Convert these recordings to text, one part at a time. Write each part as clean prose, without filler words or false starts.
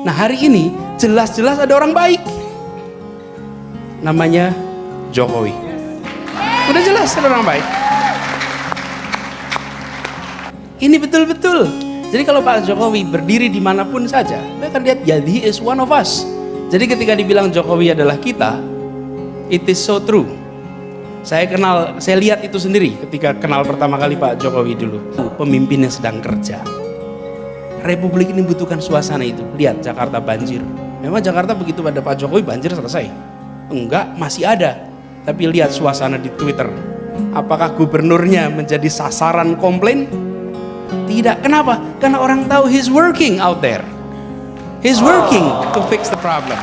Nah hari ini jelas-jelas ada orang baik, namanya Jokowi. Udah jelas ada orang baik. Ini betul-betul. Jadi kalau Pak Jokowi berdiri dimanapun saja, kita akan lihat ya, he is one of us. Jadi ketika dibilang Jokowi adalah kita, it is so true. Saya lihat itu sendiri ketika kenal pertama kali Pak Jokowi dulu. Pemimpin yang sedang kerja. Republik ini membutuhkan suasana itu. Lihat Jakarta banjir. Memang Jakarta begitu pada Pak Jokowi banjir selesai? Enggak, masih ada. Tapi lihat suasana di Twitter. Apakah gubernurnya menjadi sasaran komplain? Tidak. Kenapa? Karena orang tahu he's working out there. He's working to fix the problem.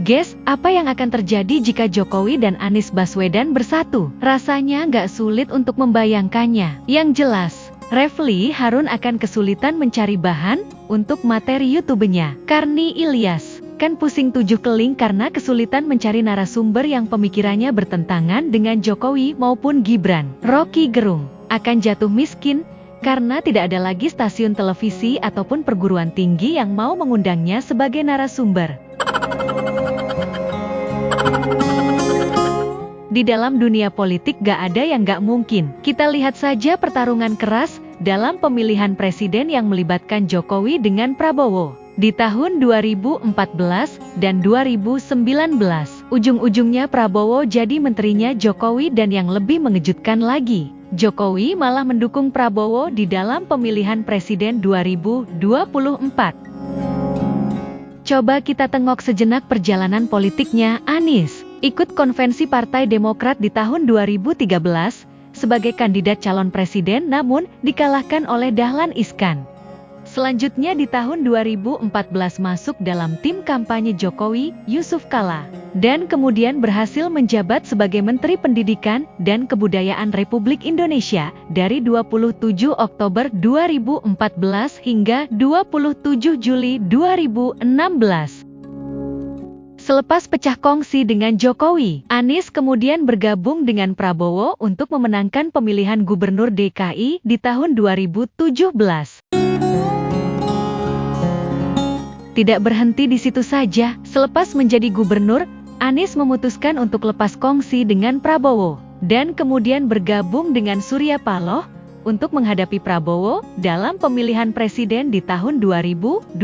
Guys, apa yang akan terjadi jika Jokowi dan Anies Baswedan bersatu? Rasanya nggak sulit untuk membayangkannya. Yang jelas, Refly Harun akan kesulitan mencari bahan untuk materi YouTube-nya. Karni Ilyas kan pusing tujuh keling karena kesulitan mencari narasumber yang pemikirannya bertentangan dengan Jokowi maupun Gibran. Rocky Gerung akan jatuh miskin karena tidak ada lagi stasiun televisi ataupun perguruan tinggi yang mau mengundangnya sebagai narasumber. Di dalam dunia politik gak ada yang gak mungkin. Kita lihat saja pertarungan keras dalam pemilihan presiden yang melibatkan Jokowi dengan Prabowo. Di tahun 2014 dan 2019, ujung-ujungnya Prabowo jadi menterinya Jokowi dan yang lebih mengejutkan lagi, Jokowi malah mendukung Prabowo di dalam pemilihan presiden 2024. Coba kita tengok sejenak perjalanan politiknya Anies. Ikut konvensi Partai Demokrat di tahun 2013 sebagai kandidat calon presiden namun dikalahkan oleh Dahlan Iskan. Selanjutnya di tahun 2014 masuk dalam tim kampanye Jokowi, Yusuf Kala, dan kemudian berhasil menjabat sebagai Menteri Pendidikan dan Kebudayaan Republik Indonesia dari 27 Oktober 2014 hingga 27 Juli 2016. Selepas pecah kongsi dengan Jokowi, Anies kemudian bergabung dengan Prabowo untuk memenangkan pemilihan Gubernur DKI di tahun 2017. Tidak berhenti di situ saja, selepas menjadi gubernur, Anies memutuskan untuk lepas kongsi dengan Prabowo, dan kemudian bergabung dengan Surya Paloh untuk menghadapi Prabowo dalam pemilihan presiden di tahun 2024.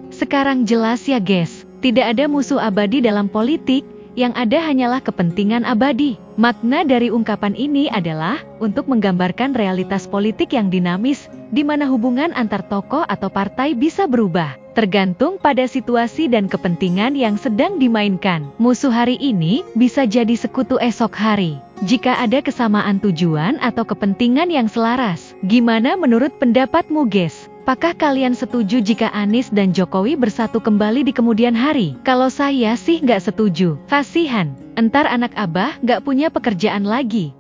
Sekarang jelas ya guys, tidak ada musuh abadi dalam politik, yang ada hanyalah kepentingan abadi. Makna dari ungkapan ini adalah untuk menggambarkan realitas politik yang dinamis, di mana hubungan antar tokoh atau partai bisa berubah, tergantung pada situasi dan kepentingan yang sedang dimainkan. Musuh hari ini bisa jadi sekutu esok hari, jika ada kesamaan tujuan atau kepentingan yang selaras. Gimana menurut pendapatmu guys? Apakah kalian setuju jika Anies dan Jokowi bersatu kembali di kemudian hari? Kalau saya sih nggak setuju. Kasihan, entar anak abah nggak punya pekerjaan lagi.